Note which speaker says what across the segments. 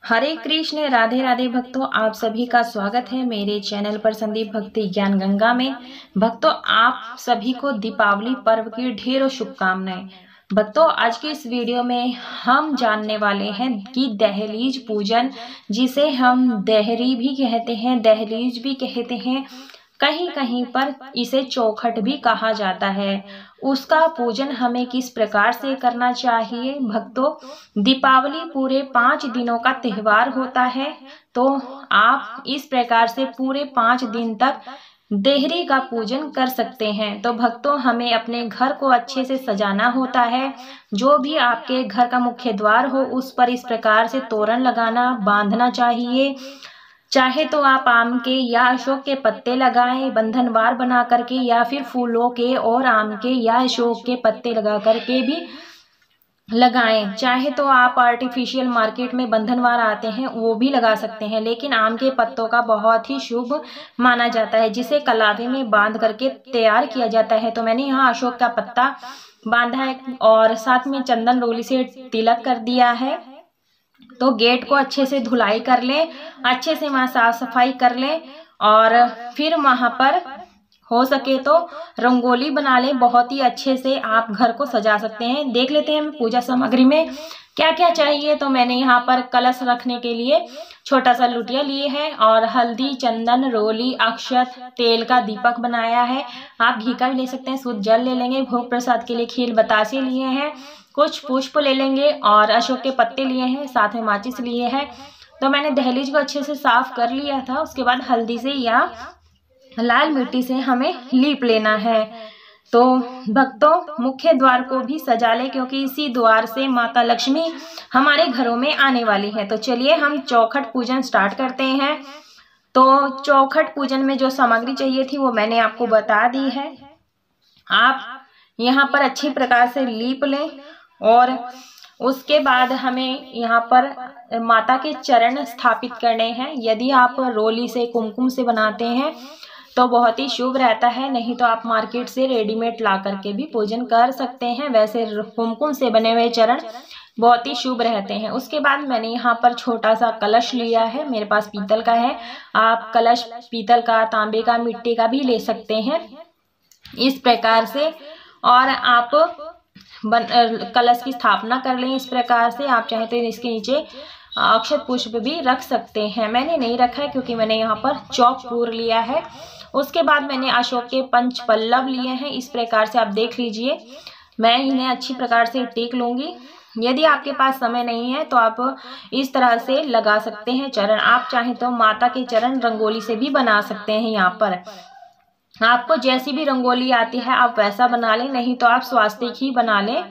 Speaker 1: हरे कृष्ण, राधे राधे भक्तों। आप सभी का स्वागत है मेरे चैनल पर संदीप भक्ति ज्ञान गंगा में। भक्तों, आप सभी को दीपावली पर्व की ढेरों शुभकामनाएं। भक्तों, आज के इस वीडियो में हम जानने वाले हैं कि दहलीज पूजन, जिसे हम देहरी भी कहते हैं, दहलीज भी कहते हैं, कहीं कहीं पर इसे चौखट भी कहा जाता है, उसका पूजन हमें किस प्रकार से करना चाहिए। भक्तों, दीपावली पूरे 5 दिनों का त्योहार होता है, तो आप इस प्रकार से पूरे 5 दिन तक देहरी का पूजन कर सकते हैं। तो भक्तों, हमें अपने घर को अच्छे से सजाना होता है। जो भी आपके घर का मुख्य द्वार हो, उस पर इस प्रकार से तोरण लगाना, बांधना चाहिए। चाहे तो आप आम के या अशोक के पत्ते लगाएं बंधनवार बना करके, या फिर फूलों के और आम के या अशोक के पत्ते लगा करके भी लगाएं। चाहे तो आप आर्टिफिशियल मार्केट में बंधनवार आते हैं, वो भी लगा सकते हैं, लेकिन आम के पत्तों का बहुत ही शुभ माना जाता है, जिसे कलावे में बांध करके तैयार किया जाता है। तो मैंने यहाँ अशोक का पत्ता बांधा है और साथ में चंदन रोली से तिलक कर दिया है। तो गेट को अच्छे से धुलाई कर लें, अच्छे से वहाँ साफ सफाई कर लें, और फिर वहाँ पर हो सके तो रंगोली बना लें। बहुत ही अच्छे से आप घर को सजा सकते हैं। देख लेते हैं पूजा सामग्री में क्या क्या चाहिए। तो मैंने यहाँ पर कलश रखने के लिए छोटा सा लुटिया लिए है, और हल्दी, चंदन, रोली, अक्षत, तेल का दीपक बनाया है। आप घी का भी ले सकते हैं, शुद्ध जल ले लेंगे। भोग प्रसाद के लिए खीर बतासे लिए हैं, कुछ पुष्प ले लेंगे और अशोक के पत्ते लिए हैं, साथ में माचिस लिए हैं। तो मैंने दहलीज को अच्छे से साफ कर लिया था। उसके बाद हल्दी से या लाल मिट्टी से हमें लीप लेना है। तो भक्तों, मुख्य द्वार को भी सजा ले, क्योंकि इसी द्वार से माता लक्ष्मी हमारे घरों में आने वाली है। तो चलिए हम चौखट पूजन स्टार्ट करते हैं। तो चौखट पूजन में जो सामग्री चाहिए थी वो मैंने आपको बता दी है। आप यहाँ पर अच्छी प्रकार से लीप लें, और उसके बाद हमें यहाँ पर माता के चरण स्थापित करने हैं। यदि आप रोली से, कुमकुम से बनाते हैं तो बहुत ही शुभ रहता है, नहीं तो आप मार्केट से रेडीमेड ला करके भी पूजन कर सकते हैं। वैसे कुमकुम से बने हुए चरण बहुत ही शुभ रहते हैं। उसके बाद मैंने यहाँ पर छोटा सा कलश लिया है, मेरे पास पीतल का है। आप कलश पीतल का, तांबे का, मिट्टी का भी ले सकते हैं इस प्रकार से। और आप कलश की स्थापना कर लें इस प्रकार से। आप चाहे तो इसके नीचे अक्षत पुष्प भी रख सकते हैं। मैंने नहीं रखा है क्योंकि मैंने यहाँ पर चौक पूर लिया है। उसके बाद मैंने अशोक के 5 पल्लव लिए हैं। इस प्रकार से आप देख लीजिए, मैं इन्हें अच्छी प्रकार से टेक लूंगी। यदि आपके पास समय नहीं है तो आप इस तरह से लगा सकते हैं चरण। आप चाहे तो माता के चरण रंगोली से भी बना सकते हैं। यहाँ पर आपको जैसी भी रंगोली आती है आप वैसा बना लें, नहीं तो आप स्वास्तिक ही बना लें।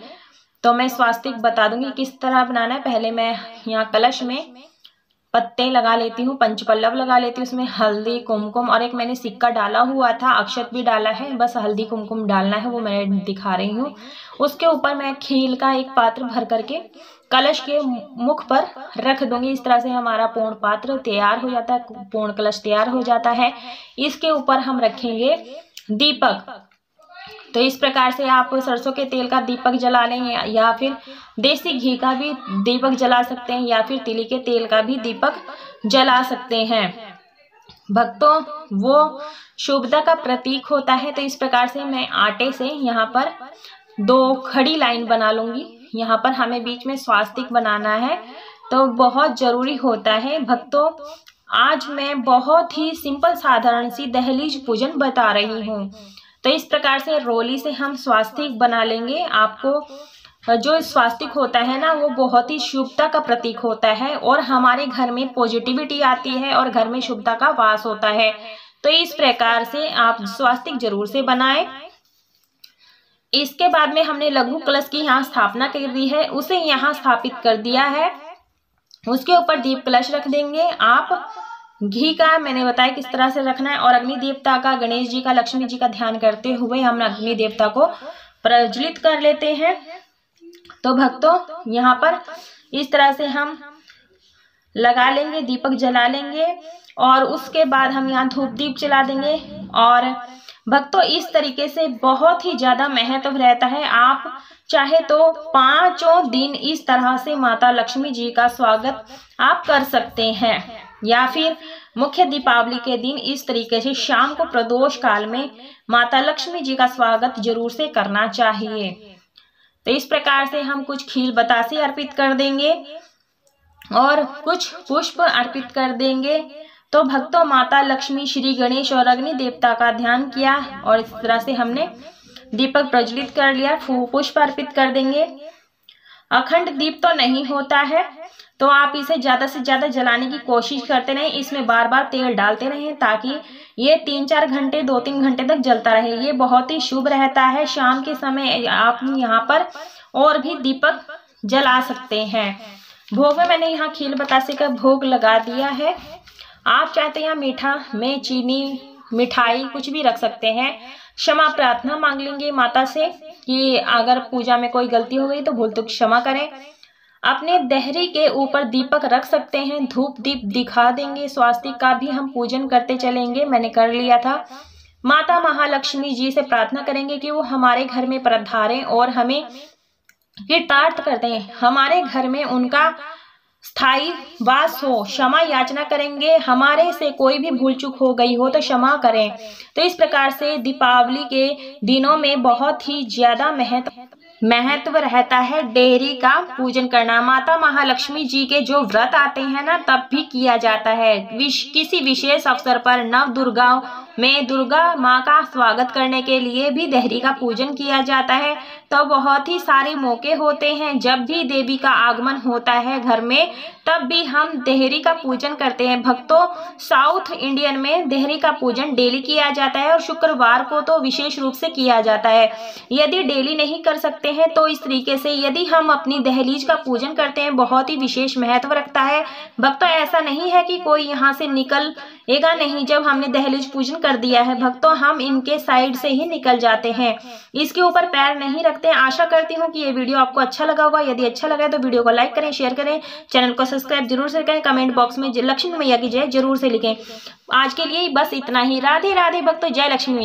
Speaker 1: तो मैं स्वास्तिक बता दूंगी किस तरह बनाना है। पहले मैं यहाँ कलश में पत्ते लगा लेती हूँ, पंचपल्लव लगा लेती हूँ, उसमें हल्दी, कुमकुम और एक मैंने सिक्का डाला हुआ था, अक्षत भी डाला है, बस हल्दी कुमकुम डालना है, वो मैं दिखा रही हूँ। उसके ऊपर मैं खील का एक पात्र भर करके कलश के मुख पर रख दूंगी। इस तरह से हमारा पूर्ण पात्र तैयार हो जाता है, पूर्ण कलश तैयार हो जाता है। इसके ऊपर हम रखेंगे दीपक। तो इस प्रकार से आप सरसों के तेल का दीपक जला लें, या फिर देसी घी का भी दीपक जला सकते हैं, या फिर तिल के तेल का भी दीपक जला सकते हैं। भक्तों, वो शुभता का प्रतीक होता है। तो इस प्रकार से मैं आटे से यहाँ पर 2 खड़ी लाइन बना लूंगी। यहाँ पर हमें बीच में स्वास्तिक बनाना है, तो बहुत जरूरी होता है। भक्तों, आज मैं बहुत ही सिंपल साधारण सी दहलीज पूजन बता रही हूँ। तो इस प्रकार से रोली से हम स्वास्तिक बना लेंगे। आपको जो स्वास्तिक होता है ना, वो बहुत ही शुभता का प्रतीक होता है, और हमारे घर में पॉजिटिविटी आती है और घर में शुभता का वास होता है। तो इस प्रकार से आप स्वास्तिक जरूर से बनाएं। इसके बाद में हमने लघु कलश की यहाँ स्थापना कर दी है, उसे यहाँ स्थापित कर दिया है। उसके ऊपर दीप कलश रख देंगे। आप घी का मैंने बताया किस तरह से रखना है, और अग्नि देवता का, गणेश जी का, लक्ष्मी जी का ध्यान करते हुए हम अग्नि देवता को प्रज्वलित कर लेते हैं। तो भक्तों, यहाँ पर इस तरह से हम लगा लेंगे, दीपक जला लेंगे, और उसके बाद हम यहाँ धूप दीप जला देंगे। और भक्तों, इस तरीके से बहुत ही ज्यादा महत्व रहता है। आप चाहे तो 5 दिन इस तरह से माता लक्ष्मी जी का स्वागत आप कर सकते हैं, या फिर मुख्य दीपावली के दिन इस तरीके से शाम को प्रदोष काल में माता लक्ष्मी जी का स्वागत जरूर से करना चाहिए। तो इस प्रकार से हम कुछ खील बतासे अर्पित कर देंगे और कुछ पुष्प अर्पित कर देंगे। तो भक्तों, माता लक्ष्मी, श्री गणेश और अग्नि देवता का ध्यान किया और इस तरह से हमने दीपक प्रज्वलित कर लिया। पुष्प अर्पित कर देंगे। अखंड दीप तो नहीं होता है, तो आप इसे ज्यादा से ज्यादा जलाने की कोशिश करते रहें। इसमें बार बार तेल डालते रहें ताकि ये 3-4 घंटे 2-3 घंटे तक जलता रहे। ये बहुत ही शुभ रहता है। शाम के समय आप यहाँ पर और भी दीपक जला सकते हैं। भोग में मैंने यहाँ खील बतासे का भोग लगा दिया है। आप चाहते हैं मीठा में चीनी, मिठाई कुछ भी रख सकते हैं। क्षमा प्रार्थना मांग लेंगे माता से कि अगर पूजा में कोई गलती हो गई तो भूल तो क्षमा करें। अपने देहरी के ऊपर दीपक रख सकते हैं। धूप दीप दिखा देंगे। स्वास्तिक का भी हम पूजन करते चलेंगे, मैंने कर लिया था। माता महालक्ष्मी जी से प्रार्थना करेंगे कि वो हमारे घर में पधारें और हमें कृतार्थ कर दें, हमारे घर में उनका स्थायी वास हो। क्षमा याचना करेंगे, हमारे से कोई भी भूल चूक हो गई हो तो क्षमा करें। तो इस प्रकार से दीपावली के दिनों में बहुत ही ज्यादा महत्व रहता है डेहरी का पूजन करना। माता महालक्ष्मी जी के जो व्रत आते हैं ना, तब भी किया जाता है। किसी विशेष अवसर पर नव दुर्गाओं में दुर्गा माँ का स्वागत करने के लिए भी देहरी का पूजन किया जाता है। तो बहुत ही सारे मौके होते हैं, जब भी देवी का आगमन होता है घर में, तब भी हम देहरी का पूजन करते हैं। भक्तों, साउथ इंडियन में देहरी का पूजन डेली किया जाता है और शुक्रवार को तो विशेष रूप से किया जाता है। यदि डेली नहीं कर सकते हैं तो इस तरीके से यदि हम अपनी दहलीज का पूजन करते हैं, बहुत ही विशेष महत्व रखता है। भक्तों, ऐसा नहीं है कि कोई यहाँ से निकलेगा नहीं। जब हमने दहलीज पूजन कर दिया है भक्तों, हम इनके साइड से ही निकल जाते हैं, इसके ऊपर पैर नहीं रखते हैं। आशा करती हूँ कि ये वीडियो आपको अच्छा लगा होगा। यदि अच्छा लगा है तो वीडियो को लाइक करें, शेयर करें, चैनल को सब्सक्राइब जरूर से करें, कमेंट बॉक्स में लक्ष्मी मैया की जय जरूर से लिखें। आज के लिए बस इतना ही। राधे राधे भक्तों, जय लक्ष्मी मैया।